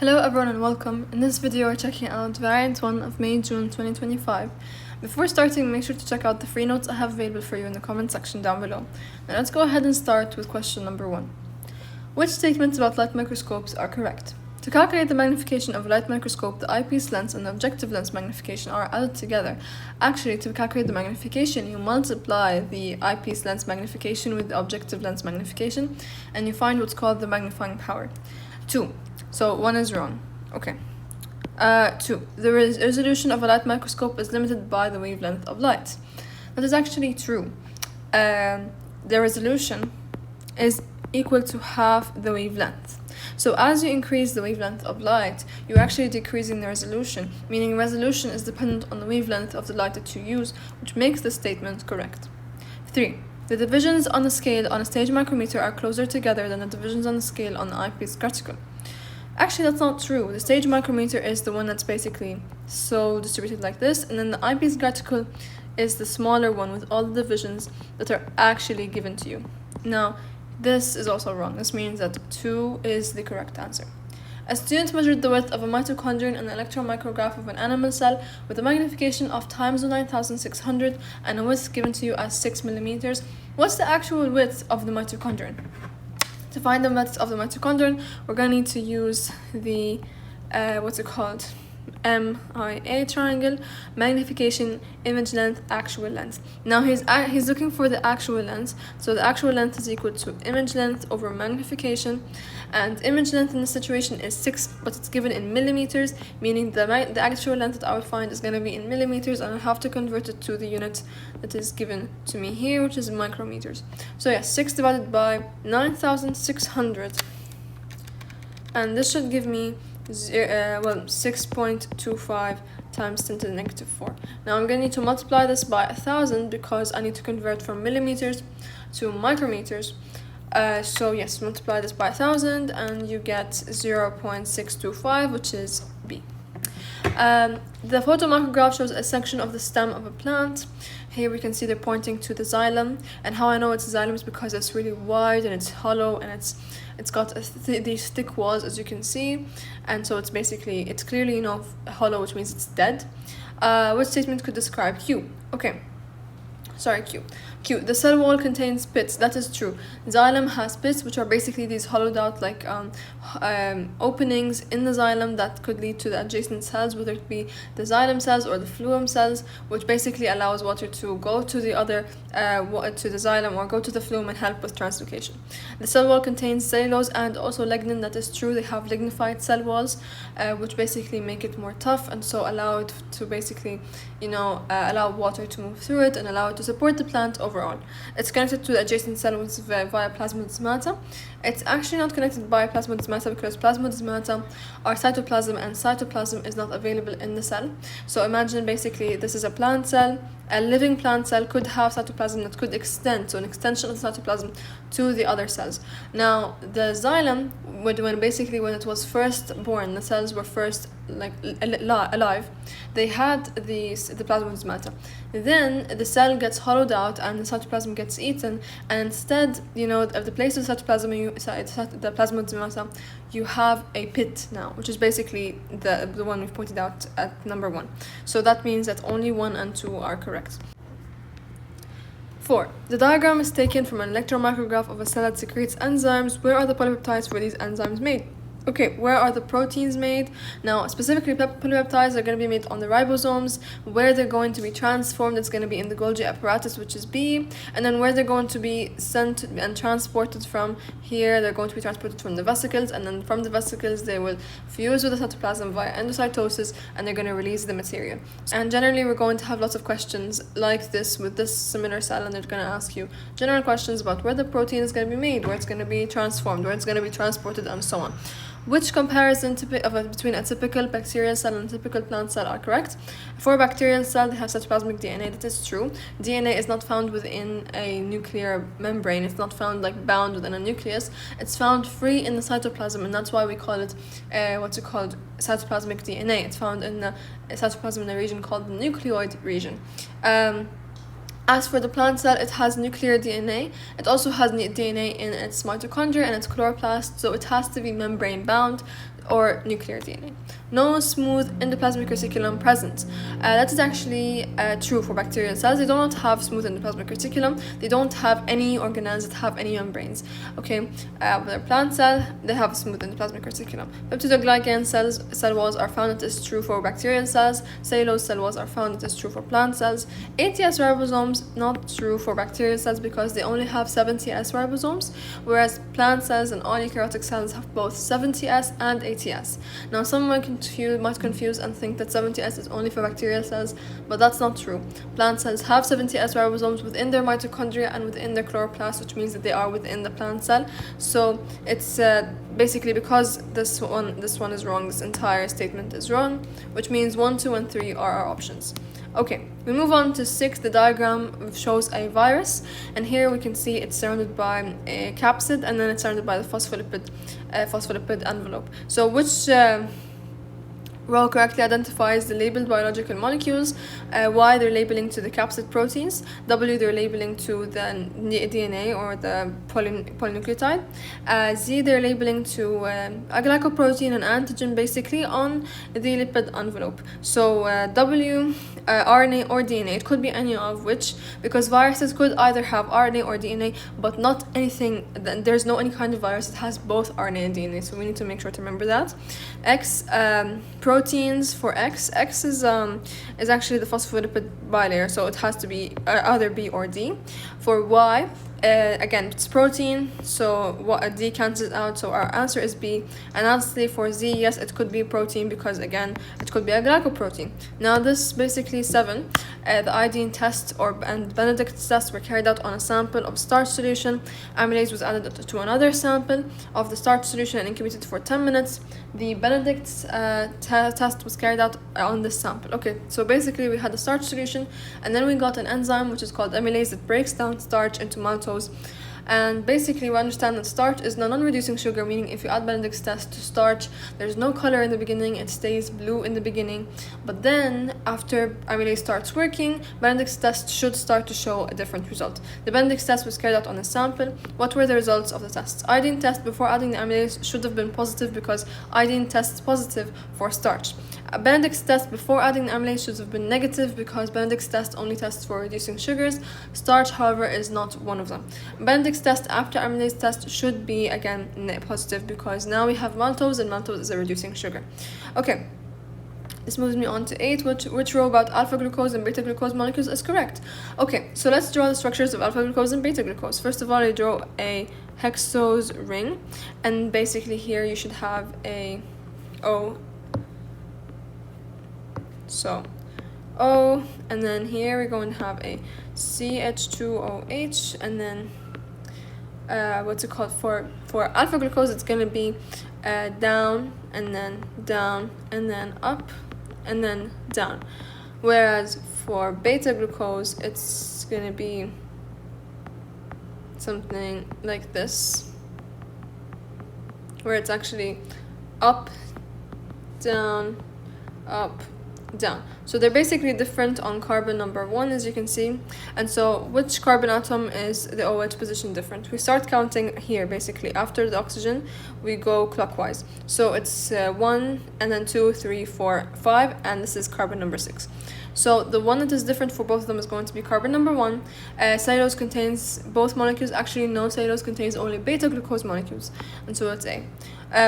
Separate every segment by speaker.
Speaker 1: Hello everyone and welcome. In this video we're checking out variant 1 of May-June 2025. Before starting, make sure to check out the free notes I have available for you in the comment section down below. Now let's go ahead and start with question number 1. Which statements about light microscopes are correct? To calculate the magnification of a light microscope, the eyepiece lens and the objective lens magnification are added together. Actually, to calculate the magnification, you multiply the eyepiece lens magnification with the objective lens magnification, and you find what's called the magnifying power. 2. So 1 is wrong. Okay. 2. The resolution of a light microscope is limited by the wavelength of light. That is actually true. The resolution is equal to half the wavelength. So as you increase the wavelength of light, you're actually decreasing the resolution, meaning resolution is dependent on the wavelength of the light that you use, which makes the statement correct. 3. The divisions on the scale on a stage micrometer are closer together than the divisions on the scale on the eyepiece graticle. Actually, that's not true. The stage micrometer is the one that's basically so distributed like this, and then the eyepiece graticle is the smaller one with all the divisions that are actually given to you. Now, this is also wrong. This means that 2 is the correct answer. A student measured the width of a mitochondrion and an electron micrograph of an animal cell with a magnification of times 9600 and a width given to you as 6 millimeters. What's the actual width of the mitochondrion? To find the width of the mitochondrion, we're going to need to use the, MIA triangle, magnification, image length, actual length. Now he's looking for the actual length, so the actual length is equal to image length over magnification, and image length in this situation is 6, but it's given in millimeters, meaning the actual length that I will find is going to be in millimeters, and I'll have to convert it to the unit that is given to me here, which is micrometers. So yeah, 6 divided by 9600, and this should give me 6.25 times 10 to the negative 4. Now I'm going to need to multiply this by 1000 because I need to convert from millimeters to micrometers. So yes, multiply this by 1000 and you get 0.625, which is B. The photomicrograph shows a section of the stem of a plant. Here we can see they're pointing to the xylem, and how I know it's a xylem is because it's really wide and it's hollow and it's got these thick walls, as you can see, and so it's clearly hollow, which means it's dead. What statement could describe Q? Q. The cell wall contains pits. That is true. Xylem has pits, which are basically these hollowed out openings in the xylem that could lead to the adjacent cells, whether it be the xylem cells or the phloem cells, which basically allows water to go to the other to the xylem or go to the phloem and help with translocation. The cell wall contains cellulose and also lignin. That is true. They have lignified cell walls, which basically make it more tough and so allow it to basically allow water to move through it and allow it to support the plant overall. It's connected to the adjacent cells via plasmodesmata. It's actually not connected by plasmodesmata because plasmodesmata are cytoplasm, and cytoplasm is not available in the cell. So imagine basically this is a plant cell. A living plant cell could have cytoplasm that could extend, so an extension of the cytoplasm to the other cells. Now, the xylem, when it was first born, the cells were first alive, they had the plasmodesmata. Then the cell gets hollowed out and the cytoplasm gets eaten, and instead, of the place of the plasmodesmata, you have a pit now, which is basically the one we've pointed out at number 1. So that means that only 1 and 2 are correct. 4. The diagram is taken from an electron micrograph of a cell that secretes enzymes. Where are the polypeptides for these enzymes made? Okay, where are the proteins made? Now, specifically, polypeptides are going to be made on the ribosomes. Where they're going to be transformed, it's going to be in the Golgi apparatus, which is B. And then where they're going to be sent and transported from here, they're going to be transported from the vesicles. And then from the vesicles, they will fuse with the cytoplasm via endocytosis, and they're going to release the material. And generally, we're going to have lots of questions like this with this similar cell, and they're going to ask you general questions about where the protein is going to be made, where it's going to be transformed, where it's going to be transported, and so on. Which comparison between a typical bacterial cell and a typical plant cell are correct? For a bacterial cell, they have cytoplasmic DNA. That is true. DNA is not found within a nuclear membrane. It's not found bound within a nucleus. It's found free in the cytoplasm, and that's why we call it cytoplasmic DNA. It's found in the cytoplasm in a region called the nucleoid region. As for the plant cell, it has nuclear DNA. It also has DNA in its mitochondria and its chloroplast, so it has to be membrane bound. or nuclear DNA. No smooth endoplasmic reticulum present. That is actually true for bacterial cells. They do not have smooth endoplasmic reticulum. They don't have any organelles that have any membranes. Okay, with a plant cell, they have a smooth endoplasmic reticulum. Peptidoglycan cell walls are found. That is true for bacterial cells. Cellulose cell walls are found. That is true for plant cells. ATS ribosomes, not true for bacterial cells because they only have 70S ribosomes, whereas plant cells and all eukaryotic cells have both 70S and ATS. Now, someone might confuse and think that 70S is only for bacterial cells, but that's not true. Plant cells have 70S ribosomes within their mitochondria and within their chloroplast, which means that they are within the plant cell. So it's basically because this one is wrong, this entire statement is wrong, which means 1, 2, and 3 are our options. Okay, we move on to 6. The diagram shows a virus, and here we can see it's surrounded by a capsid, and then it's surrounded by the phospholipid envelope. So which row correctly identifies the labeled biological molecules? Y, they're labeling to the capsid proteins. W, they're labeling to the DNA or the polynucleotide. Z, they're labeling to a glycoprotein and antigen basically on the lipid envelope. So W, RNA or DNA. It could be any of which, because viruses could either have RNA or DNA, but not anything. There's no any kind of virus that has both RNA and DNA. So we need to make sure to remember that. X, proteins for X. X is actually the phospholipid bilayer, so it has to be either B or D. For Y, again, it's protein, so D cancels out, so our answer is B. And lastly, for Z, yes, it could be protein because, again, it could be a glycoprotein. Now, this basically 7. The iodine test and Benedict's test were carried out on a sample of starch solution. Amylase was added to another sample of the starch solution and incubated for 10 minutes. The Benedict's test was carried out on this sample. Okay, so basically we had a starch solution, and then we got an enzyme which is called amylase that breaks down starch into maltose. And basically we understand that starch is a non-reducing sugar, meaning if you add Benedict's test to starch, there's no color in the beginning, it stays blue in the beginning. But then after amylase starts working, Benedict's test should start to show a different result. The Benedict's test was carried out on a sample. What were the results of the tests? Iodine test before adding the amylase should have been positive because iodine tests positive for starch. Benedict's test before adding the amylase should have been negative because Benedict's test only tests for reducing sugars. Starch, however, is not one of them. Benedict's test after amylase test should be, again, positive because now we have maltose, and maltose is a reducing sugar. Okay, this moves me on to 8. Which row about alpha glucose and beta glucose molecules is correct? Okay, so let's draw the structures of alpha glucose and beta glucose. First of all, I draw a hexose ring, and basically here you should have a O. So O, and then here we're going to have a CH2OH, and then what's it called, for alpha glucose it's going to be down and then up and then down, whereas for beta glucose it's going to be something like this, where it's actually up, down, up, down. So they're basically different on carbon number 1, as you can see. And so which carbon atom is the OH position different? We start counting here, basically after the oxygen we go clockwise, so it's 1 and then 2, 3, 4, 5, and this is carbon number 6. So the one that is different for both of them is going to be carbon number 1. Cellulose contains both molecules. Actually, no, cellulose contains only beta glucose molecules, and so that's A.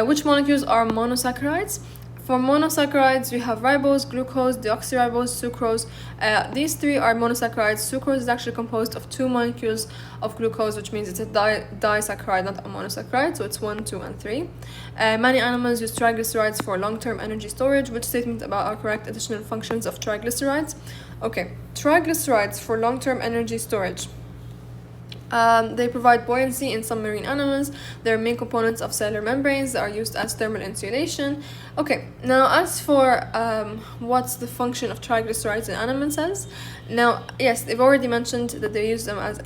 Speaker 1: Which molecules are monosaccharides? For monosaccharides, we have ribose, glucose, deoxyribose, sucrose. These 3 are monosaccharides. Sucrose is actually composed of 2 molecules of glucose, which means it's a disaccharide, not a monosaccharide, so it's 1, 2, and 3. Many animals use triglycerides for long-term energy storage. Which statement about are correct additional functions of triglycerides? Okay, triglycerides for long-term energy storage. They provide buoyancy in some marine animals. They're main components of cellular membranes that are used as thermal insulation. Okay, now as for what's the function of triglycerides in animal cells, Now, yes, they've already mentioned that they use them as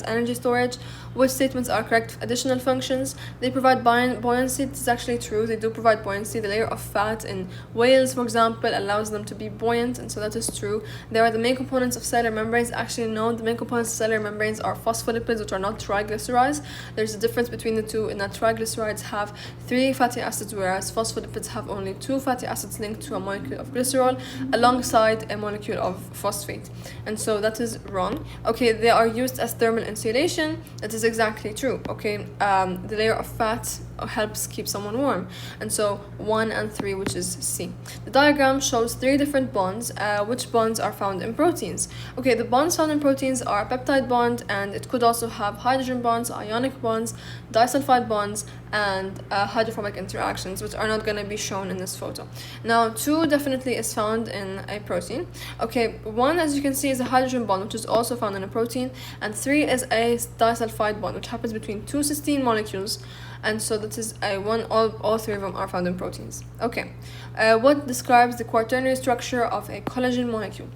Speaker 1: energy storage. Which statements are correct? Additional functions. They provide buoyancy. This is actually true. They do provide buoyancy. The layer of fat in whales, for example, allows them to be buoyant, and so that is true. They are the main components of cellular membranes. Actually, no, the main components of cellular membranes are phospholipids, which are not triglycerides. There's a difference between the two in that triglycerides have 3 fatty acids, whereas phospholipids have only 2 fatty acids linked to a molecule of glycerol alongside a molecule of phosphate. And so that is wrong. Okay, they are used as thermal insulation. That is exactly true. Okay, the layer of fat helps keep someone warm, and so 1 and 3, which is C. The diagram shows 3 different bonds. Which bonds are found in proteins? Okay, the bonds found in proteins are a peptide bond, and it could also have hydrogen bonds, ionic bonds, disulfide bonds, and hydrophobic interactions, which are not going to be shown in this photo. Now, 2 definitely is found in a protein. Okay, 1, as you can see, is a hydrogen bond, which is also found in a protein, and 3 is a disulfide bond, which happens between 2 cysteine molecules, and so that is a one. All 3 of them are found in proteins. Okay, what describes the quaternary structure of a collagen molecule?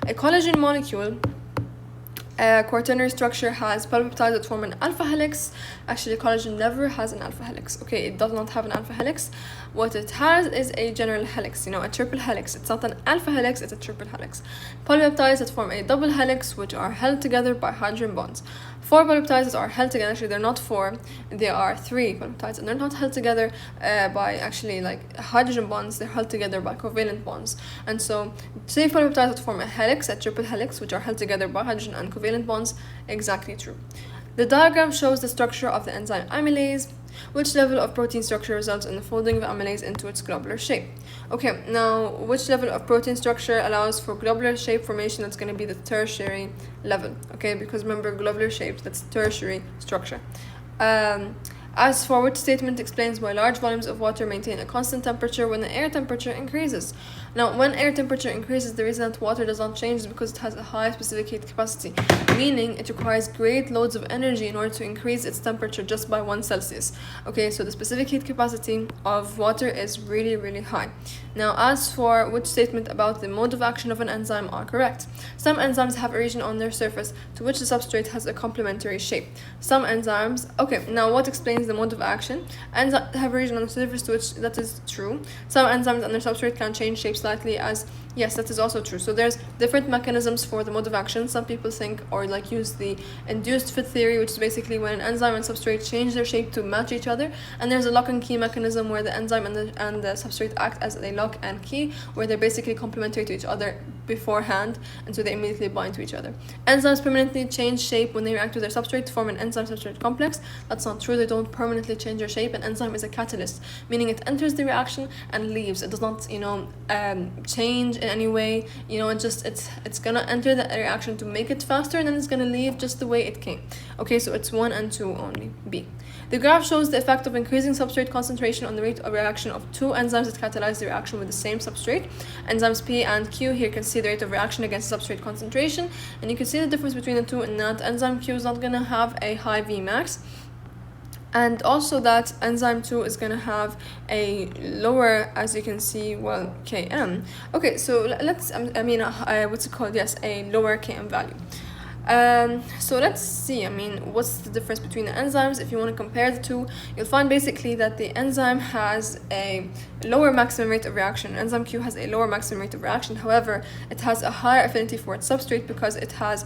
Speaker 1: A collagen molecule quaternary structure has polypeptides that form an alpha helix. Actually, collagen never has an alpha helix. Okay, it does not have an alpha helix. What it has is a general helix, a triple helix. It's not an alpha helix, it's a triple helix. Polypeptides that form a double helix, which are held together by hydrogen bonds. 4 polypeptides that are held together, actually they're not 4, they are 3 polypeptides, and they're not held together by actually like hydrogen bonds, they're held together by covalent bonds. And so 3 polypeptides that form a helix, a triple helix, which are held together by hydrogen and covalent bonds, exactly true. The diagram shows the structure of the enzyme amylase. Which level of protein structure results in the folding of amylase into its globular shape? Okay, now which level of protein structure allows for globular shape formation? That's going to be the tertiary level, okay, because remember, globular shapes, that's tertiary structure. As for which statement explains why large volumes of water maintain a constant temperature when the air temperature increases? Now, when air temperature increases, the reason that water does not change is because it has a high specific heat capacity, meaning it requires great loads of energy in order to increase its temperature just by 1 Celsius. Okay, so the specific heat capacity of water is really, really high. Now, as for which statement about the mode of action of an enzyme are correct? Some enzymes have a region on their surface to which the substrate has a complementary shape. Some enzymes, okay, now what explains the mode of action? Enzymes have a region on the surface to which that is true. Some enzymes on their substrate can change shape slightly, as yes, that is also true. So there's different mechanisms for the mode of action. Some people think or like use the induced fit theory, which is basically when an enzyme and substrate change their shape to match each other, and there's a lock and key mechanism where the enzyme and the substrate act as a lock and key, where they're basically complementary to each other beforehand, and so they immediately bind to each other. Enzymes permanently change shape when they react with their substrate to form an enzyme-substrate complex. That's not true. They don't permanently change their shape. An enzyme is a catalyst, meaning it enters the reaction and leaves. It does not, change in any way. It's gonna enter the reaction to make it faster, and then it's gonna leave just the way it came. Okay, so it's 1 and 2 only. B. The graph shows the effect of increasing substrate concentration on the rate of reaction of 2 enzymes that catalyze the reaction with the same substrate. Enzymes P and Q. Here you can see the rate of reaction against substrate concentration, and you can see the difference between the two in that enzyme Q is not going to have a high Vmax, and also that enzyme 2 is going to have a lower, as you can see, Km. Okay, so let's, what's it called? Yes, a lower Km value. So let's see, what's the difference between the enzymes? If you want to compare the two, you'll find basically that the enzyme has a lower maximum rate of reaction. Enzyme Q has a lower maximum rate of reaction. However, it has a higher affinity for its substrate because it has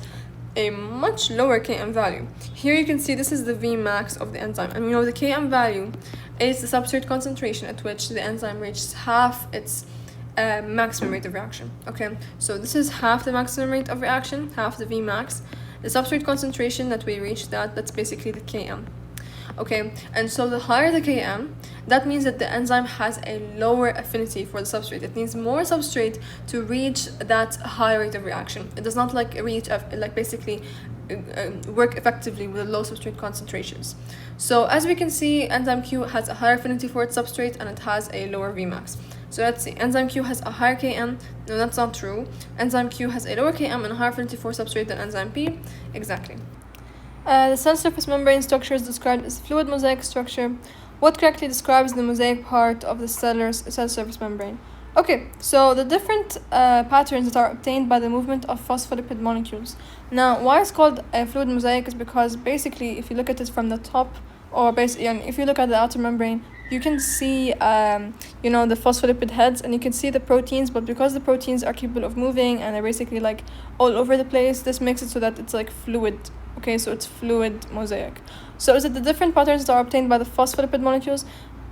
Speaker 1: a much lower Km value. Here you can see this is the Vmax of the enzyme, and the Km value is the substrate concentration at which the enzyme reaches half its maximum rate of reaction. Okay, so this is half the maximum rate of reaction, half the Vmax. The substrate concentration that we reach, that's basically the Km. Okay, and so the higher the Km, that means that the enzyme has a lower affinity for the substrate. It needs more substrate to reach that high rate of reaction. It does not work effectively with low substrate concentrations. So as we can see, enzyme Q has a higher affinity for its substrate and it has a lower Vmax. So let's see, enzyme Q has a higher Km. No, that's not true. Enzyme Q has a lower Km and a higher affinity for substrate than enzyme P. Exactly. The cell surface membrane structure is described as fluid mosaic structure. What correctly describes the mosaic part of the cell surface membrane? Okay, so the different patterns that are obtained by the movement of phospholipid molecules. Now, why it's called a fluid mosaic is because basically, if you look at it from the top, or basically, if you look at the outer membrane, you can see, the phospholipid heads, and you can see the proteins. But because the proteins are capable of moving and they're basically like all over the place, this makes it so that it's like fluid. Okay, so it's fluid mosaic. So is it the different patterns that are obtained by the phospholipid molecules?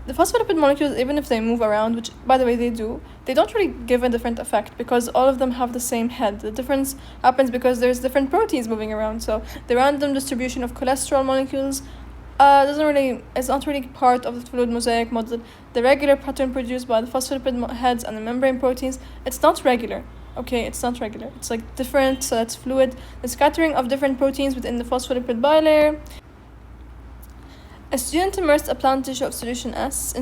Speaker 1: The phospholipid molecules, even if they move around, which by the way they do, they don't really give a different effect because all of them have the same head. The difference happens because there's different proteins moving around. So the random distribution of cholesterol molecules it's not really part of the fluid mosaic model. The regular pattern produced by the phospholipid heads and the membrane proteins, it's not regular. Okay, it's not regular. It's like different, so that's fluid. The scattering of different proteins within the phospholipid bilayer. A student immersed a plant tissue of solution S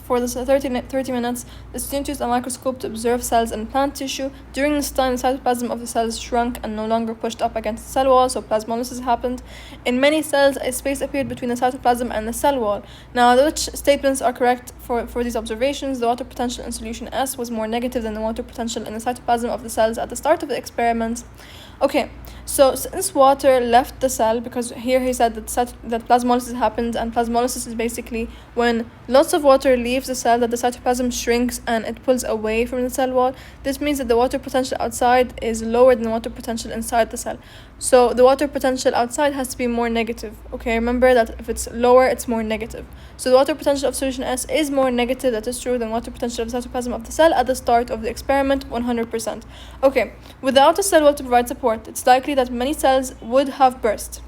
Speaker 1: for the 30 minutes. The student used a microscope to observe cells in plant tissue. During this time, the cytoplasm of the cells shrunk and no longer pushed up against the cell wall, so plasmolysis happened. In many cells, a space appeared between the cytoplasm and the cell wall. Now, which statements are correct for these observations? The water potential in solution S was more negative than the water potential in the cytoplasm of the cells at the start of the experiment. Okay, so since water left the cell, because here he said that plasmolysis happened, and plasmolysis is basically when lots of water leaves the cell, that the cytoplasm shrinks and it pulls away from the cell wall. This means that the water potential outside is lower than the water potential inside the cell. So the water potential outside has to be more negative. Okay, remember that if it's lower, it's more negative. So the water potential of solution S is more negative, that is true, than water potential of the cytoplasm of the cell at the start of the experiment, 100%. Okay, without a cell wall to provide support, it's likely that many cells would have burst.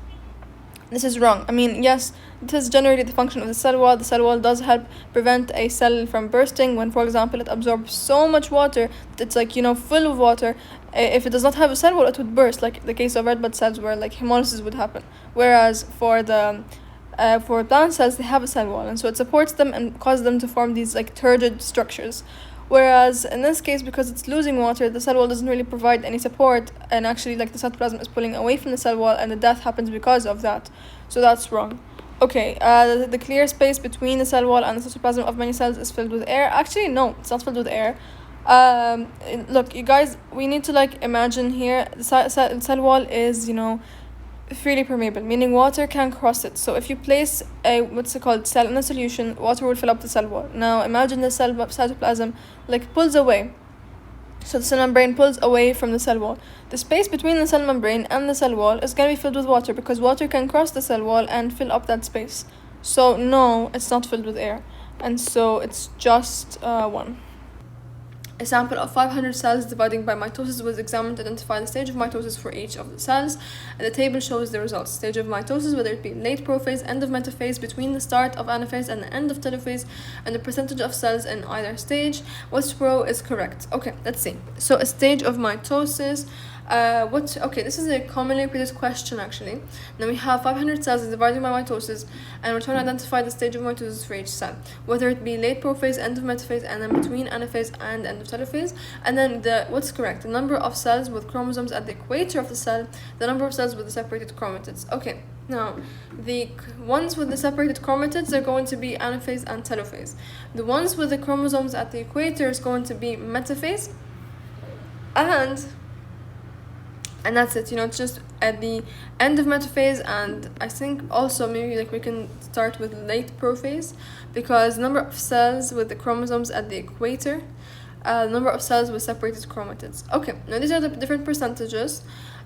Speaker 1: This is wrong. I mean, yes, this is generally the function of the cell wall. The cell wall does help prevent a cell from bursting when, for example, it absorbs so much water that it's full of water. If it does not have a cell wall, it would burst, like the case of red blood cells where hemolysis would happen. Whereas for plant cells, they have a cell wall, and so it supports them and causes them to form these turgid structures. Whereas in this case, because it's losing water, the cell wall doesn't really provide any support, and actually the cytoplasm is pulling away from the cell wall, and the death happens because of that. So that's wrong. Okay, the clear space between the cell wall and the cytoplasm of many cells is filled with air. Actually, no, it's not filled with air. Look, you guys, we need to imagine here the cell wall is freely permeable, meaning water can cross it. So if you place a cell in a solution, water will fill up the cell wall. Now imagine the cytoplasm pulls away. So the cell membrane pulls away from the cell wall. The space between the cell membrane and the cell wall is going to be filled with water because water can cross the cell wall and fill up that space. So no, it's not filled with air. And so it's just 1. A sample of 500 cells dividing by mitosis was examined to identify the stage of mitosis for each of the cells. And the table shows the results. Stage of mitosis, whether it be late prophase, end of metaphase, between the start of anaphase and the end of telophase, and the percentage of cells in either stage. Which row is correct? Okay, let's see. So a stage of mitosis. This is a commonly repeated question actually. Now we have 500 cells divided by mitosis, and we're trying to identify the stage of mitosis for each cell, whether it be late prophase, end of metaphase, and then between anaphase and end of telophase. And then what's correct? The number of cells with chromosomes at the equator of the cell, the number of cells with the separated chromatids. Okay, now the ones with the separated chromatids are going to be anaphase and telophase. The ones with the chromosomes at the equator is going to be metaphase, and that's it. It's just at the end of metaphase, and I think also maybe we can start with late prophase, because number of cells with the chromosomes at the equator, number of cells with separated chromatids. Okay, now these are the different percentages.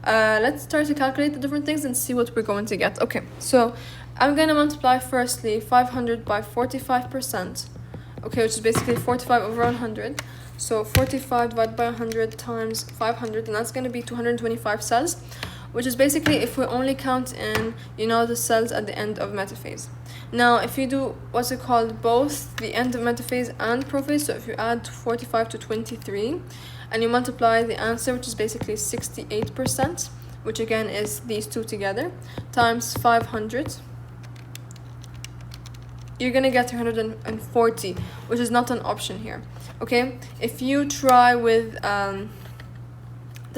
Speaker 1: Let's start to calculate the different things and see what we're going to get. Okay, so I'm gonna multiply firstly 500 by 45%, okay, which is basically 45 over 100. So 45 divided by 100 times 500, and that's going to be 225 cells, which is basically if we only count in, the cells at the end of metaphase. Now, if you do both the end of metaphase and prophase, so if you add 45 to 23, and you multiply the answer, which is basically 68%, which again is these two together, times 500, you're going to get 340, which is not an option here. Okay, if you try with the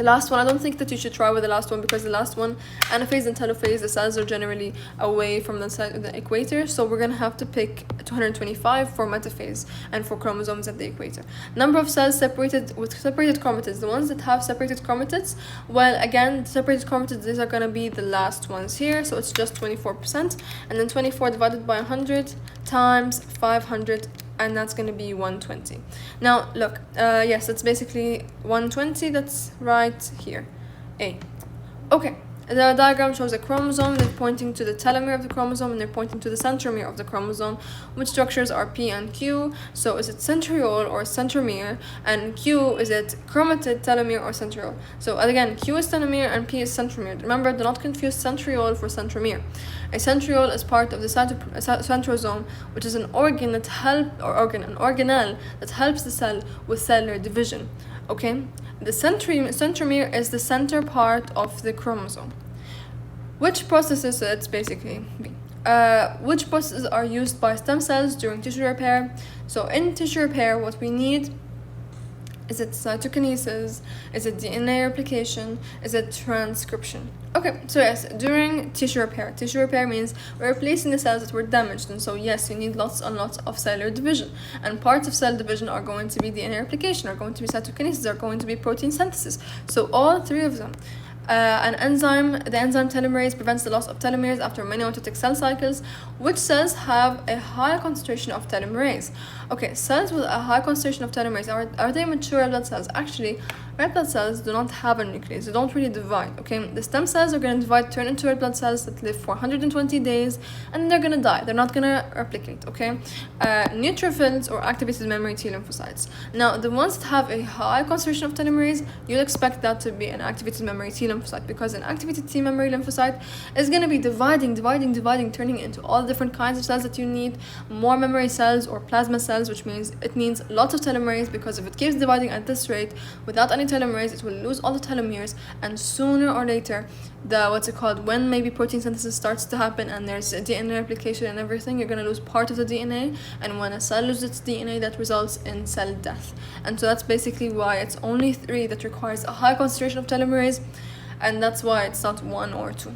Speaker 1: The last one, I don't think that you should try with the last one, because the last one, anaphase and telophase, the cells are generally away from the equator, so we're going to have to pick 225 for metaphase and for chromosomes at the equator. Number of cells separated with separated chromatids, the ones that have separated chromatids, well, again, separated chromatids, these are going to be the last ones here, so it's just 24%, and then 24 divided by 100 times 500, and that's going to be 120. Now look, yes, that's basically 120, that's right here, A. Okay, the diagram shows a chromosome. They're pointing to the telomere of the chromosome, and they're pointing to the centromere of the chromosome, which structures are P and Q. So is it centriole or centromere, and Q, is it chromatid, telomere, or centriole? So again, Q is telomere and P is centromere. Remember, do not confuse centriole for centromere. A centriole is part of the centrosome, which is an organ that an organelle that helps the cell with cellular division. Okay, the centromere is the center part of the chromosome. Which processes, so it's basically B. Which processes are used by stem cells during tissue repair? So in tissue repair, what we need, is it cytokinesis? Is it DNA replication? Is it transcription? Okay, so yes, during tissue repair means we're replacing the cells that were damaged, and so yes, you need lots and lots of cellular division, and parts of cell division are going to be DNA replication, are going to be cytokinesis, are going to be protein synthesis. So all three of them. The enzyme telomerase prevents the loss of telomeres after many autotic cell cycles. Which cells have a high concentration of telomerase? Okay, cells with a high concentration of telomerase, are they mature red blood cells? Actually, red blood cells do not have a nucleus, they don't really divide, okay? The stem cells are going to divide, turn into red blood cells that live for 120 days, and they're going to die, they're not going to replicate, okay? Neutrophils or activated memory T lymphocytes. Now, the ones that have a high concentration of telomerase, you'll expect that to be an activated memory T lymphocyte, because an activated T memory lymphocyte is going to be dividing, turning into all the different kinds of cells that you need, more memory cells or plasma cells, which means it needs lots of telomerase, because if it keeps dividing at this rate without any telomerase, it will lose all the telomeres, and sooner or later, when maybe protein synthesis starts to happen and there's DNA replication and everything, you're going to lose part of the DNA, and when a cell loses its DNA, that results in cell death. And so that's basically why it's only 3 that requires a high concentration of telomerase, and that's why it's not 1 or 2.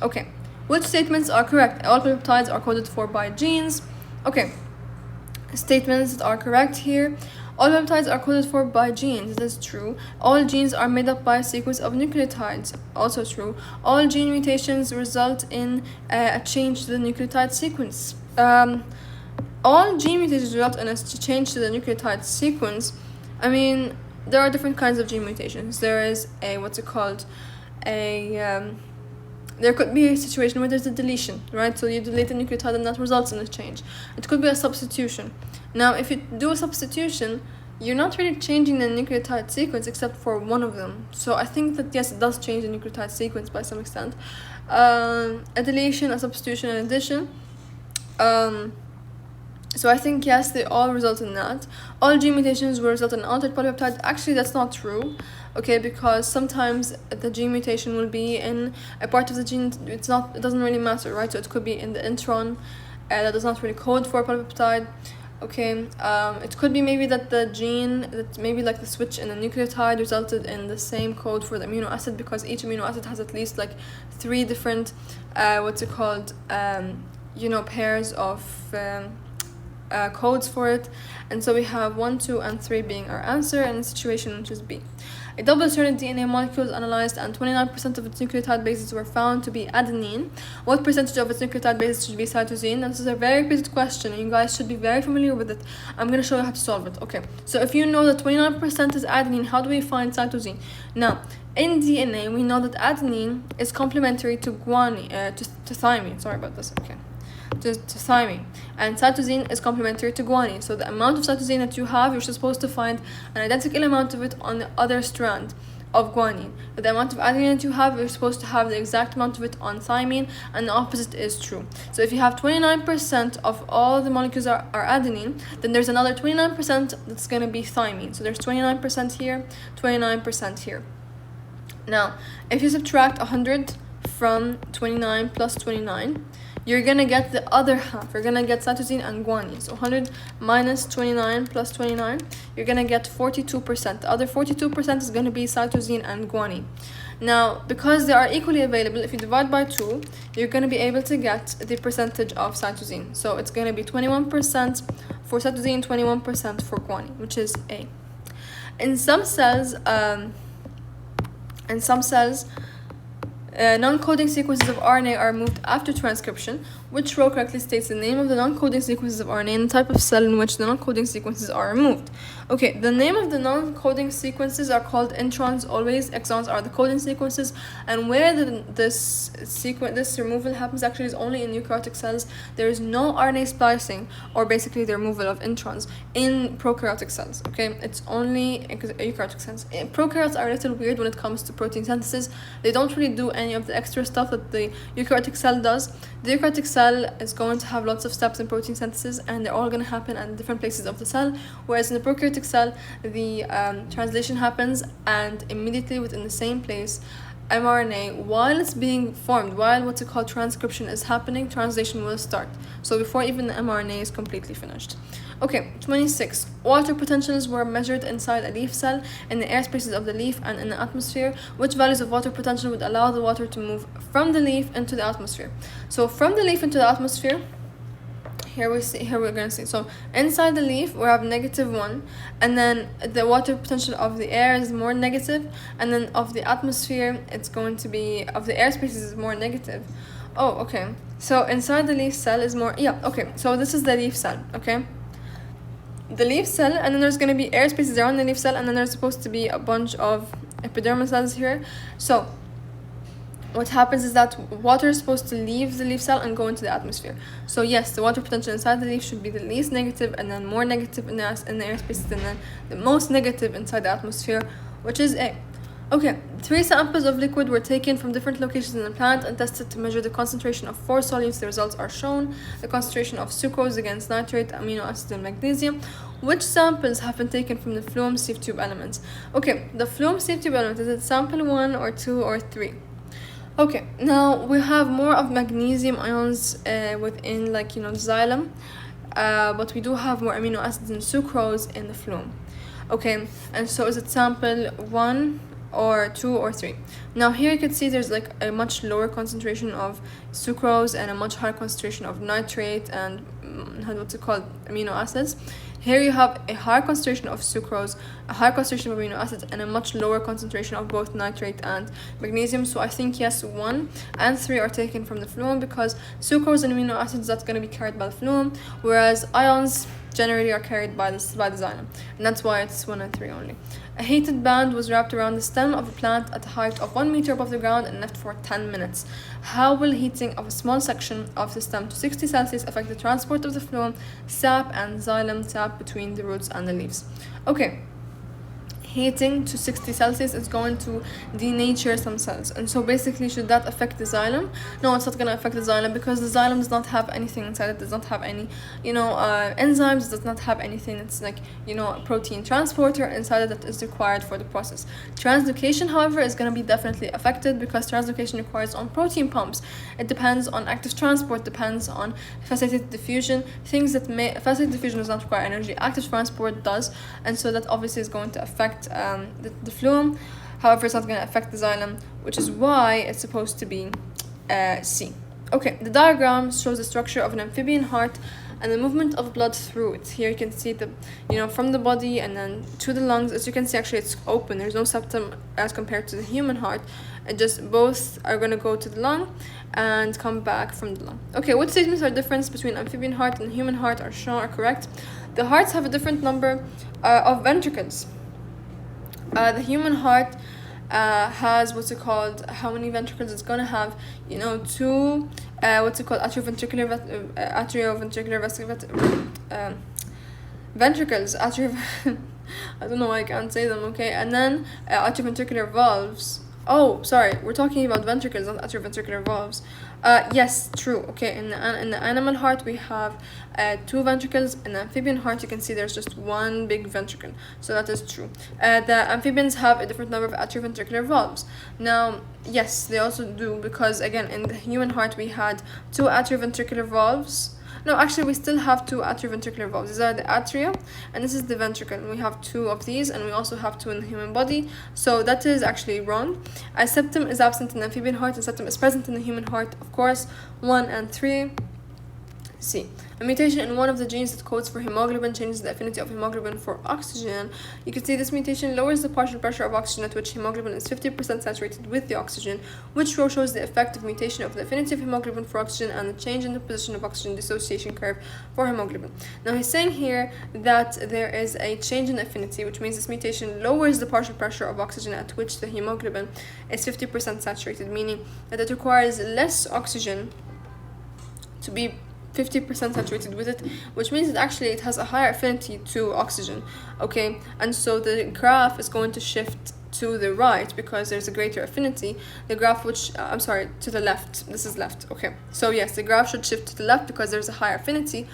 Speaker 1: Okay, which statements are correct? All polypeptides are coded for by genes. Okay, statements that are correct here. All peptides are coded for by genes. This is true. All genes are made up by a sequence of nucleotides. Also true. All gene mutations result in a change to the nucleotide sequence. All gene mutations result in a change to the nucleotide sequence. I mean, there are different kinds of gene mutations. There is there could be a situation where there's a deletion, right? So you delete the nucleotide and that results in a change. It could be a substitution. Now, if you do a substitution, you're not really changing the nucleotide sequence except for one of them. So I think that, yes, it does change the nucleotide sequence by some extent. A deletion, a substitution, an addition. So I think, yes, they all result in that. All gene mutations will result in an altered polypeptide. Actually, that's not true, okay, because sometimes the gene mutation will be in a part of the gene, it doesn't really matter, right? So it could be in the intron, that does not really code for polypeptide. Okay, it could be maybe that the gene, that maybe like the switch in the nucleotide resulted in the same code for the amino acid, because each amino acid has at least like 3 different, pairs of codes for it. And so we have 1, 2, and 3 being our answer, and the situation which is B. A double-stranded DNA molecule was analyzed, and 29% of its nucleotide bases were found to be adenine. What percentage of its nucleotide bases should be cytosine? This is a very repeated question, and you guys should be very familiar with it. I'm going to show you how to solve it. Okay, so if you know that 29% is adenine, how do we find cytosine? Now, in DNA, we know that adenine is complementary to thymine. Sorry about this. Okay. To thymine, and cytosine is complementary to guanine. So the amount of cytosine that you have, you're supposed to find an identical amount of it on the other strand of guanine. But the amount of adenine that you have, you're supposed to have the exact amount of it on thymine, and the opposite is true. So if you have 29% of all the molecules are adenine, then there's another 29% that's going to be thymine. So there's 29% here, 29% here. Now, if you subtract 100 from 29 plus 29, you're gonna get the other half. You're gonna get cytosine and guanine. So 100 minus 29 plus 29, you're gonna get 42%. The other 42% is gonna be cytosine and guanine. Now, because they are equally available, if you divide by 2, you're going to be able to get the percentage of cytosine. So it's going to be 21% for cytosine, 21% for guanine, which is A. In some cells, non-coding sequences of RNA are moved after transcription, which row correctly states the name of the non-coding sequences of RNA and the type of cell in which the non-coding sequences are removed. Okay, the name of the non-coding sequences are called introns always. Exons are the coding sequences, and where this removal happens actually is only in eukaryotic cells. There is no RNA splicing, or basically the removal of introns, in prokaryotic cells. Okay, it's only eukaryotic cells. Prokaryotes are a little weird when it comes to protein synthesis. They don't really do any of the extra stuff that the eukaryotic cell does. The eukaryotic cell is going to have lots of steps in protein synthesis, and they're all going to happen at different places of the cell, whereas in the prokaryotic cell, the translation happens, and immediately within the same place, mRNA, while it's being formed, while what's called transcription is happening, translation will start. So before even the mRNA is completely finished. Okay, 26. Water potentials were measured inside a leaf cell in the air spaces of the leaf and in the atmosphere. Which values of water potential would allow the water to move from the leaf into the atmosphere? So from the leaf into the atmosphere, here we're gonna see. So inside the leaf we have -1, and then the water potential of the air is more negative, and then of the atmosphere it's going to be, of the air spaces is more negative. Oh, okay. So inside the leaf cell is more, yeah, okay. So this is the leaf cell, okay? The leaf cell, and then there's going to be air spaces around the leaf cell, and then there's supposed to be a bunch of epidermal cells here. So what happens is that water is supposed to leave the leaf cell and go into the atmosphere. So yes, the water potential inside the leaf should be the least negative, and then more negative in the air spaces, and then the most negative inside the atmosphere, which is A. Okay, 3 samples of liquid were taken from different locations in the plant and tested to measure the concentration of 4 solutes. The results are shown. The concentration of sucrose against nitrate, amino acid, and magnesium. Which samples have been taken from the phloem sieve tube elements? Okay, the phloem sieve tube element, is it sample 1 or 2 or 3? Okay, now we have more of magnesium ions within, like, the xylem, but we do have more amino acids and sucrose in the phloem. Okay, and so is it sample 1 or 2 or 3? Now here you can see there's like a much lower concentration of sucrose and a much higher concentration of nitrate and what's it called, amino acids. Here you have a higher concentration of sucrose, a higher concentration of amino acids, and a much lower concentration of both nitrate and magnesium. So I think yes, 1 and 3 are taken from the phloem, because sucrose and amino acids, that's going to be carried by the phloem, whereas ions generally are carried by the xylem, and that's why it's 1 and 3 only. A heated band was wrapped around the stem of a plant at a height of 1 meter above the ground and left for 10 minutes. How will heating of a small section of the stem to 60 Celsius affect the transport of the phloem, sap, and xylem sap between the roots and the leaves? Okay, heating to 60 Celsius is going to denature some cells, and so basically, should that affect the xylem? No, it's not going to affect the xylem, because the xylem does not have anything inside. It does not have any enzymes, does not have anything. It's like a protein transporter inside it that is required for the process. Translocation, however, is going to be definitely affected, because translocation requires on protein pumps. It depends on active transport, depends on facilitated diffusion. Things that facilitated diffusion does not require energy, active transport does, and so that obviously is going to affect the phloem. However, it's not going to affect the xylem, which is why it's supposed to be C. Okay, the diagram shows the structure of an amphibian heart and the movement of blood through it. Here you can see the, from the body and then to the lungs. As you can see, actually it's open. There's no septum as compared to the human heart. It just, both are going to go to the lung and come back from the lung. Okay, what statements are different between amphibian heart and human heart are correct? The hearts have a different number of ventricles. The human heart has how many ventricles it's gonna have? 2 atrioventricular ventricles. I don't know why I can't say them. Okay, and then atrioventricular valves. Oh, sorry, we're talking about ventricles, not atrioventricular valves. Yes, true. Okay, in the animal heart we have two ventricles. In the amphibian heart, you can see there's just one big ventricle. So that is true. The amphibians have a different number of atrioventricular valves. Now, yes, they also do, because again, in the human heart we had two atrioventricular valves. No, actually, we still have two atrioventricular valves. These are the atria, and this is the ventricle. We have two of these, and we also have two in the human body. So that is actually wrong. A septum is absent in the amphibian heart, and septum is present in the human heart, of course. 1 and 3. C. A mutation in one of the genes that codes for hemoglobin changes the affinity of hemoglobin for oxygen. You can see this mutation lowers the partial pressure of oxygen at which hemoglobin is 50% saturated with the oxygen, which row shows the effect of mutation of the affinity of hemoglobin for oxygen and the change in the position of oxygen dissociation curve for hemoglobin. Now he's saying here that there is a change in affinity, which means this mutation lowers the partial pressure of oxygen at which the hemoglobin is 50% saturated, meaning that it requires less oxygen to be 50% saturated with it, which means that actually it has a higher affinity to oxygen. Okay, and so the graph is going to shift to the right because there's a greater affinity. The graph which I'm sorry, to the left. This is left. Okay, so yes, the graph should shift to the left because there's a higher affinity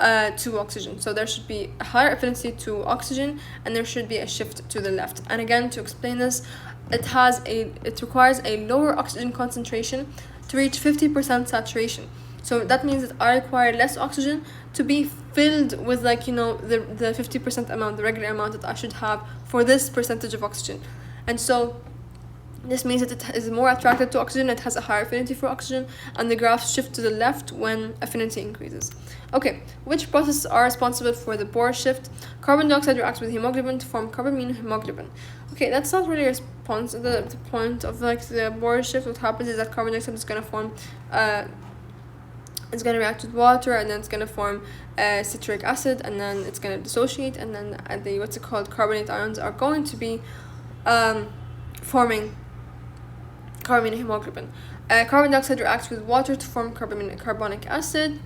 Speaker 1: to oxygen. So there should be a higher affinity to oxygen, and there should be a shift to the left. And again, to explain this, it requires a lower oxygen concentration to reach 50% saturation. So that means that I require less oxygen to be filled with, like, the 50% amount, the regular amount that I should have for this percentage of oxygen. And so this means that it is more attracted to oxygen, it has a higher affinity for oxygen, and the graphs shift to the left when affinity increases. Okay, which processes are responsible for the Bohr shift? Carbon dioxide reacts with hemoglobin to form carbaminohemoglobin. Okay, that's not really the point of, like, the Bohr shift. What happens is that carbon dioxide is going to form it's going to react with water, and then it's going to form citric acid, and then it's going to dissociate, and then the carbonate ions are going to be forming carbaminohemoglobin. Carbon dioxide reacts with water to form carbonic acid.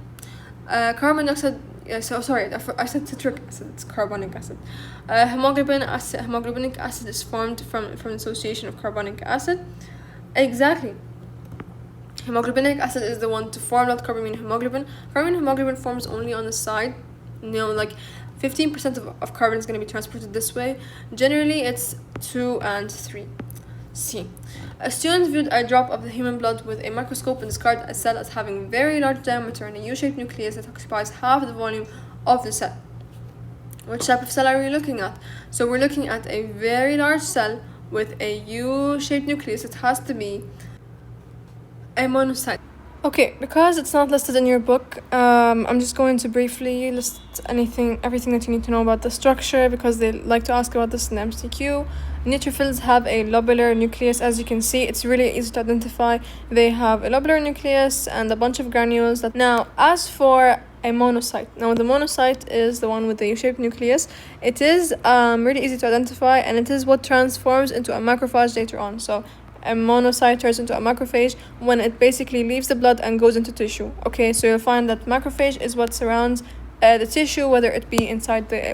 Speaker 1: Carbon dioxide, I said citric acid, it's carbonic acid. Hemoglobinic acid is formed from dissociation of carbonic acid. Exactly. Hemoglobinic acid is the one to form that carbaminohemoglobin. Carbaminohemoglobin forms only on the side. 15% of carbon is going to be transported this way. Generally, it's 2 and 3. C. A student viewed a drop of the human blood with a microscope and described a cell as having very large diameter and a U-shaped nucleus that occupies half the volume of the cell. Which type of cell are we looking at? So we're looking at a very large cell with a U-shaped nucleus. It has to be a monocyte. Okay, because it's not listed in your book, I'm just going to briefly list everything that you need to know about the structure, because they like to ask about this in MCQ. Neutrophils have a lobular nucleus. As you can see, it's really easy to identify. They have a lobular nucleus and a bunch of granules. Now, as for a monocyte, the monocyte is the one with the U-shaped nucleus. It is really easy to identify, and it is what transforms into a macrophage later on. So a monocyte turns into a macrophage when it basically leaves the blood and goes into tissue. Okay, so you'll find that macrophage is what surrounds the tissue, whether it be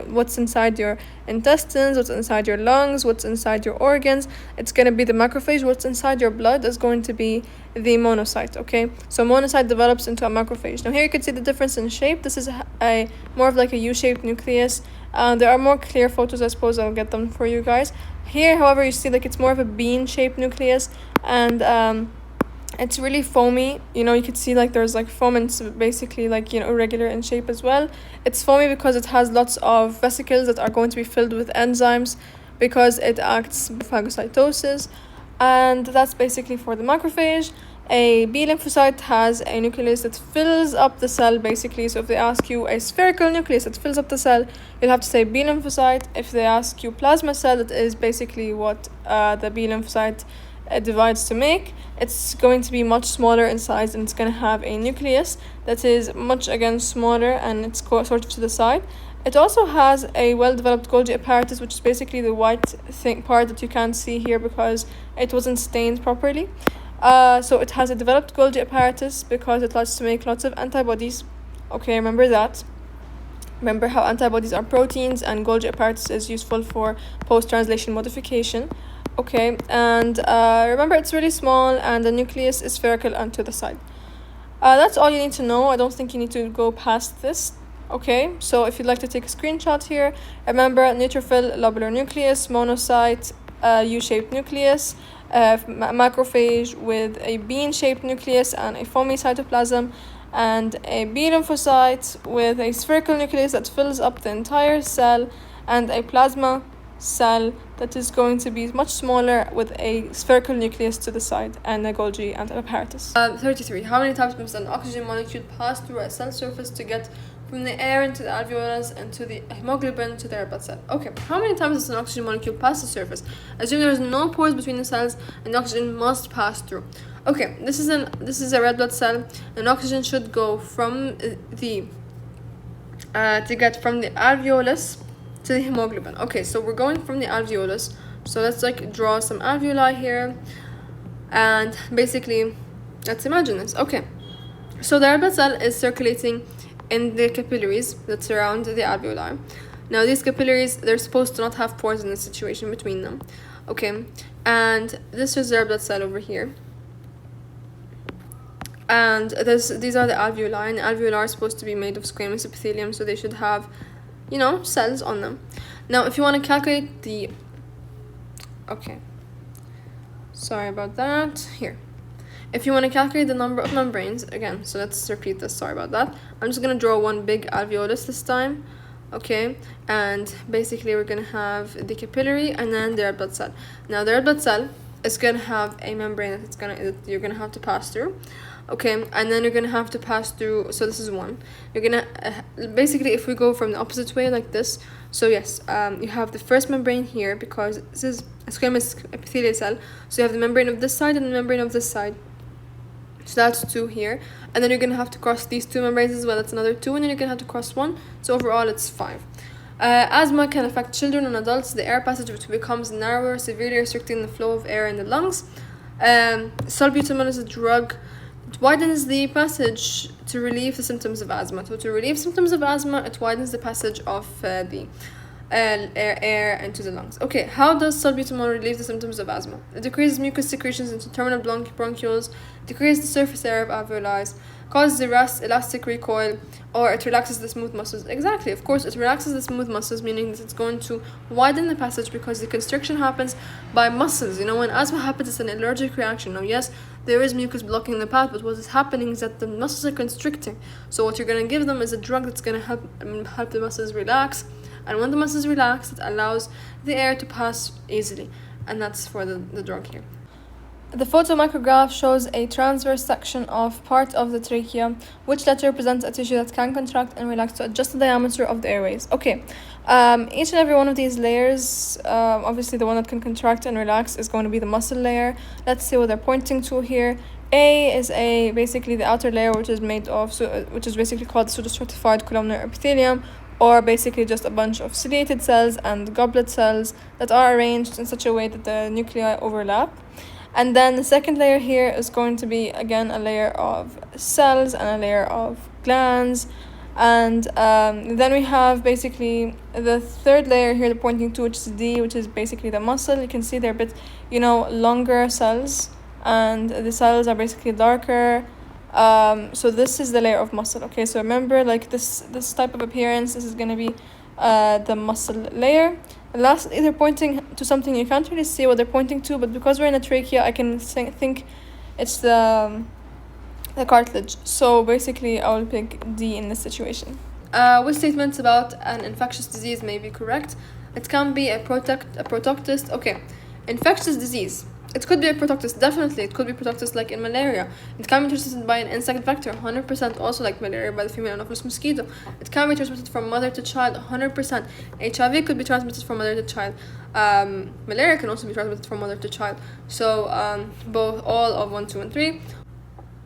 Speaker 1: what's inside your intestines, what's inside your lungs, what's inside your organs. It's going to be the macrophage. What's inside your blood is going to be the monocyte. Okay, so monocyte develops into a macrophage. Now here you can see the difference in shape. This is a more of like a U-shaped nucleus. There are more clear photos, I suppose I'll get them for you guys. Here, however, you see like it's more of a bean-shaped nucleus, and it's really foamy. You could see like there's like foam, and it's basically like irregular in shape as well. It's foamy because it has lots of vesicles that are going to be filled with enzymes, because it acts phagocytosis, and that's basically for the macrophage. A B lymphocyte has a nucleus that fills up the cell, basically. So if they ask you a spherical nucleus that fills up the cell, you'll have to say B lymphocyte. If they ask you plasma cell, that is basically what the B lymphocyte divides to make. It's going to be much smaller in size, and it's going to have a nucleus that is much, again, smaller, and it's sort of to the side. It also has a well-developed Golgi apparatus, which is basically the white part that you can't see here because it wasn't stained properly. So it has a developed Golgi apparatus because it allows to make lots of antibodies. Okay, remember that. Remember how antibodies are proteins, and Golgi apparatus is useful for post-translation modification. Okay, and remember it's really small, and the nucleus is spherical and to the side. That's all you need to know. I don't think you need to go past this. Okay, so if you'd like to take a screenshot here, remember neutrophil, lobular nucleus, monocyte, U-shaped nucleus, macrophage with a bean-shaped nucleus and a foamy cytoplasm, and a B lymphocyte with a spherical nucleus that fills up the entire cell, and a plasma cell that is going to be much smaller with a spherical nucleus to the side and a Golgi and apparatus. 33. How many times must an oxygen molecule pass through a cell surface to get from the air into the alveolus and to the hemoglobin to the red blood cell? Okay, how many times does an oxygen molecule pass the surface? Assume there is no pores between the cells and the oxygen must pass through. Okay, this is a red blood cell, and oxygen should go from to get from the alveolus to the hemoglobin. Okay, so we're going from the alveolus. So let's like draw some alveoli here, and basically, let's imagine this. Okay, so the red blood cell is circulating in the capillaries that surround the alveoli. Now these capillaries, they're supposed to not have pores in the situation between them. Okay, and this is the red blood cell over here. And these are the alveoli, and the alveoli are supposed to be made of squamous epithelium, so they should have, cells on them. Now, if you want to calculate the... Okay. Sorry about that. Here. If you want to calculate the number of membranes, again, so let's repeat this, sorry about that. I'm just going to draw one big alveolus this time. Okay, and basically we're going to have the capillary and then the red blood cell. Now, the red blood cell is going to have a membrane that you're going to have to pass through. Okay, and then you're gonna have to pass through, so this is one. You're gonna, basically if we go from the opposite way like this, so yes, you have the first membrane here because this is a squamous epithelial cell, so you have the membrane of this side and the membrane of this side. So that's 2 here, and then you're gonna have to cross these 2 membranes as well, that's another 2, and then you're gonna have to cross 1, so overall it's 5. Asthma can affect children and adults. The air passage which becomes narrower, severely restricting the flow of air in the lungs. Salbutamol is a drug. It widens the passage to relieve the symptoms of asthma. So to relieve symptoms of asthma, it widens the passage of the air into the lungs. Okay, how does salbutamol relieve the symptoms of asthma? It decreases mucus secretions into terminal bronchioles, decreases the surface area of alveoli, causes the elastic recoil, or it relaxes the smooth muscles. Exactly, of course, it relaxes the smooth muscles, meaning that it's going to widen the passage because the constriction happens by muscles. When asthma happens, it's an allergic reaction. Now, yes, there is mucus blocking the path, but what is happening is that the muscles are constricting. So what you're going to give them is a drug that's going to help the muscles relax. And when the muscles relax, it allows the air to pass easily. And that's for the drug here. The photomicrograph shows a transverse section of part of the trachea, which letter represents a tissue that can contract and relax to adjust the diameter of the airways. Okay, each and every one of these layers, obviously the one that can contract and relax is going to be the muscle layer. Let's see what they're pointing to here. A is basically the outer layer, which is made of, which is basically called pseudostratified columnar epithelium, or basically just a bunch of ciliated cells and goblet cells that are arranged in such a way that the nuclei overlap. And then the second layer here is going to be, again, a layer of cells and a layer of glands. And then we have basically the third layer here, the pointing to, which is D, which is basically the muscle. You can see they're a bit, longer cells, and the cells are basically darker. So this is the layer of muscle. Okay, so remember, like this type of appearance, this is going to be the muscle layer. And lastly, they're pointing to something. You can't really see what they're pointing to, but because we're in a trachea, I can think it's the cartilage. So basically, I will pick D in this situation. Which statements about an infectious disease may be correct? It can be a protoctist. Okay, infectious disease. It could be a protoctist, definitely. It could be protoctist like in malaria. It can be transmitted by an insect vector, 100%, also like malaria by the female anopheles mosquito. It can be transmitted from mother to child, 100%. HIV could be transmitted from mother to child. Malaria can also be transmitted from mother to child. So all of 1, 2, and 3.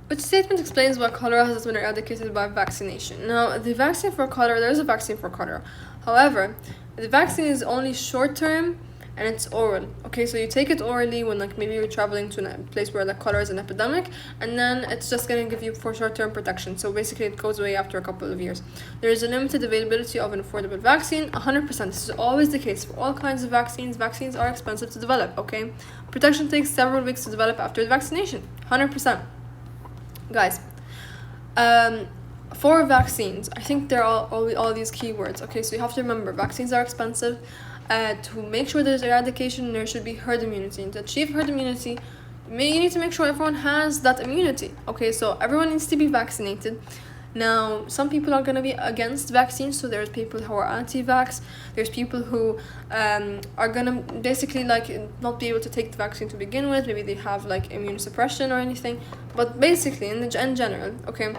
Speaker 1: Which statement explains why cholera has been eradicated by vaccination? Now, the vaccine for cholera, there is a vaccine for cholera. However, the vaccine is only short-term, and it's oral. Okay, so you take it orally when maybe you're traveling to a place where cholera is an epidemic, and then it's just going to give you for short-term protection. So basically it goes away after a couple of years. There is a limited availability of an affordable vaccine, 100%. This is always the case for all kinds of vaccines. Vaccines are expensive to develop, okay? Protection takes several weeks to develop after the vaccination, 100%. Guys, Um, for vaccines, I think there are all these keywords. Okay, so you have to remember vaccines are expensive. To make sure there's eradication, there should be herd immunity. And to achieve herd immunity, you need to make sure everyone has that immunity. Okay, so everyone needs to be vaccinated. Now, some people are going to be against vaccines, so there's people who are anti-vax. There's people who are going to basically like not be able to take the vaccine to begin with. Maybe they have like immunosuppression or anything. But basically, in general, okay,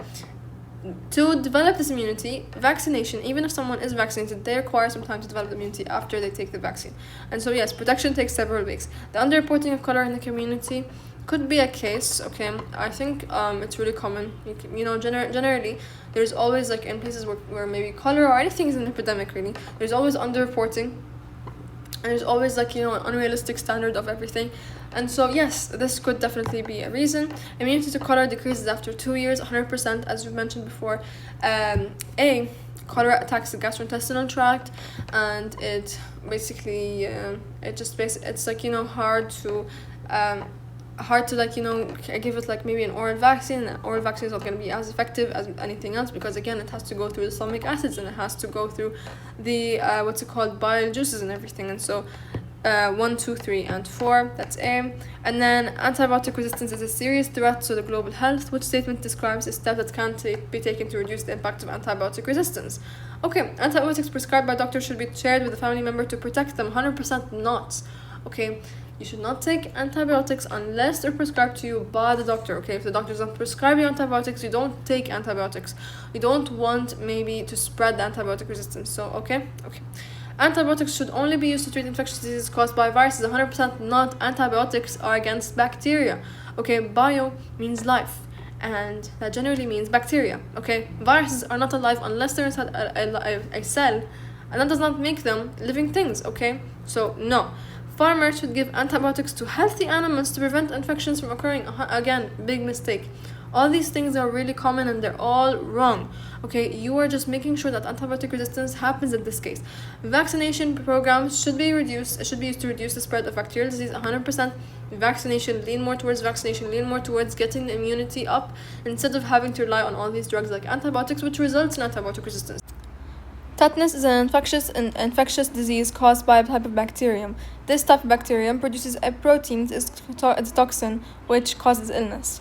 Speaker 1: to develop this immunity, vaccination, even if someone is vaccinated, they require some time to develop immunity after they take the vaccine. And so yes, protection takes several weeks. The underreporting of color in the community could be a case, okay. I think it's really common. Generally, there's always like in places where maybe color or anything is an epidemic, really, there's always underreporting. And there's always like an unrealistic standard of everything. And so yes, this could definitely be a reason. Immunity to color decreases after 2 years, 100%, as we mentioned before. Cholera attacks the gastrointestinal tract, and it basically it's like hard to give it like maybe an oral vaccine. An oral vaccine is not going to be as effective as anything else, because again it has to go through the stomach acids, and it has to go through the bile juices and everything. And so 1, 2, 3, and 4, that's A. And then antibiotic resistance is a serious threat to the global health. Which statement describes a step that can be taken to reduce the impact of antibiotic resistance? Okay, antibiotics prescribed by doctors should be shared with a family member to protect them. 100% not. Okay, you should not take antibiotics unless they're prescribed to you by the doctor. Okay, if the doctor doesn't prescribe you antibiotics, you don't take antibiotics. You don't want maybe to spread the antibiotic resistance. So okay. Antibiotics should only be used to treat infectious diseases caused by viruses. 100% not. Antibiotics are against bacteria. Okay, bio means life, and that generally means bacteria. Okay, viruses are not alive unless they're inside a cell, and that does not make them living things. Okay, so no. Farmers should give antibiotics to healthy animals to prevent infections from occurring. Again, big mistake. All these things are really common and they're all wrong. Okay, you are just making sure that antibiotic resistance happens in this case. Vaccination programs should be used to reduce the spread of bacterial disease. 100%. Lean more towards getting the immunity up, instead of having to rely on all these drugs like antibiotics, which results in antibiotic resistance. Tetanus is an infectious disease caused by a type of bacterium. This type of bacterium produces a protein, it's a toxin, which causes illness.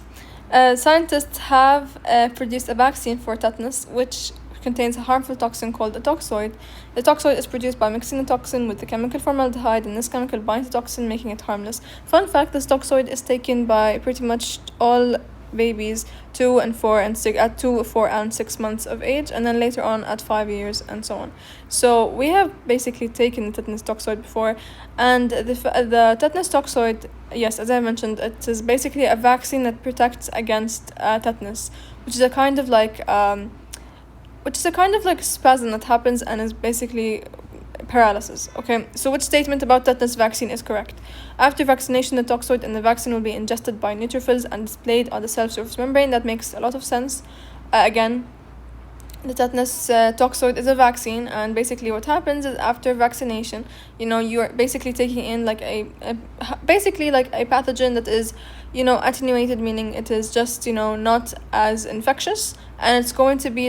Speaker 1: Scientists have produced a vaccine for tetanus, which contains a harmful toxin called the toxoid. The toxoid is produced by mixing the toxin with the chemical formaldehyde, and this chemical binds the toxin, making it harmless. Fun fact, this toxoid is taken by pretty much all babies 2, 4, and 6 months of age, and then later on at 5 years, and so on. So we have basically taken the tetanus toxoid before, and the tetanus toxoid, yes, as I mentioned, it is basically a vaccine that protects against tetanus, which is a kind of like spasm that happens and is basically paralysis. Okay, so which statement about tetanus vaccine is correct? After vaccination, the toxoid in the vaccine will be ingested by neutrophils and displayed on the cell surface membrane. That makes a lot of sense. Again, the tetanus toxoid is a vaccine, and basically what happens is after vaccination, you're basically taking in like a pathogen that is attenuated, meaning it is just not as infectious, and it's going to be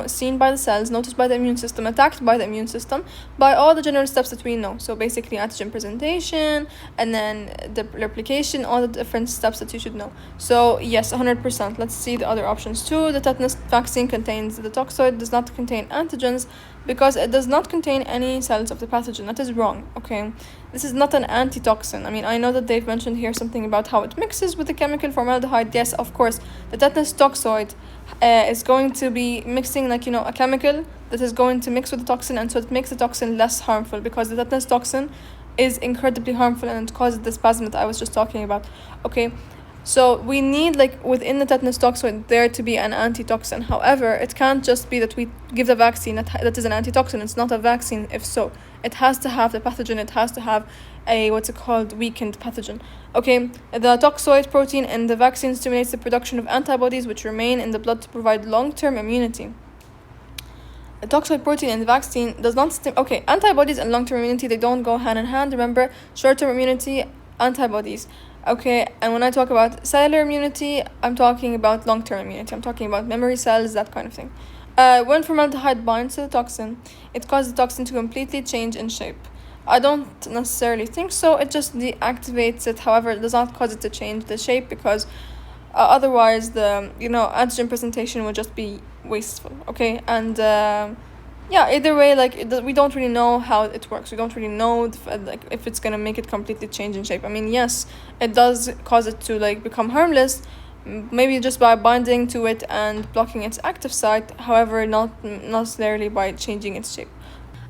Speaker 1: seen by the cells, noticed by the immune system, attacked by the immune system, by all the general steps that we know. So basically antigen presentation, and then the replication, all the different steps that you should know. So yes, 100%. Let's see the other options too. The tetanus vaccine contains the toxoid, does not contain antigens, because it does not contain any cells of the pathogen. That is wrong. Okay, this is not an antitoxin. I mean, I know that they've mentioned here something about how it mixes with the chemical formaldehyde. Yes, of course, the tetanus toxoid is going to be mixing a chemical that is going to mix with the toxin, and so it makes the toxin less harmful, because the tetanus toxin is incredibly harmful and it causes the spasm that I was just talking about. Okay, so we need within the tetanus toxoid there to be an antitoxin. However, it can't just be that we give the vaccine that is an antitoxin. It's not a vaccine. If so, it has to have the pathogen. It has to have a weakened pathogen. Okay, the toxoid protein in the vaccine stimulates the production of antibodies, which remain in the blood to provide long-term immunity. The toxoid protein in the vaccine does not antibodies and long-term immunity, they don't go hand in hand. Remember, short-term immunity, antibodies. Okay, and when I talk about cellular immunity, I'm talking about long-term immunity. I'm talking about memory cells, that kind of thing. When formaldehyde binds to the toxin, it causes the toxin to completely change in shape. I don't necessarily think so. It just deactivates it. However, it does not cause it to change the shape because otherwise the antigen presentation would just be wasteful. Okay, and yeah, either way, like we don't really know how it works. We don't really know if it's gonna make it completely change in shape. I mean, yes, it does cause it to like become harmless, maybe just by binding to it and blocking its active site. However, not necessarily by changing its shape.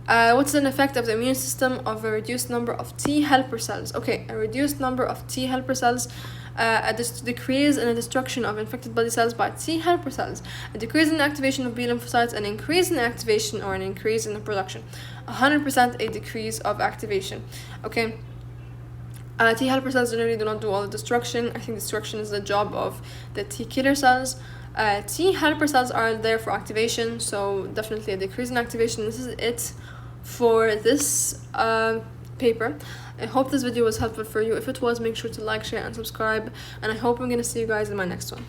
Speaker 1: What's an effect of the immune system of a reduced number of T helper cells? Okay, a reduced number of T helper cells, a decrease in the destruction of infected body cells by T helper cells, a decrease in the activation of B lymphocytes, an increase in the activation or an increase in the production. 100% a decrease of activation. Okay. T helper cells generally do not do all the destruction. I think destruction is the job of the T killer cells. T helper cells are there for activation, so definitely a decrease in activation. This is it for this paper. I hope this video was helpful for you. If it was, make sure to like, share, and subscribe. And I hope I'm gonna see you guys in my next one.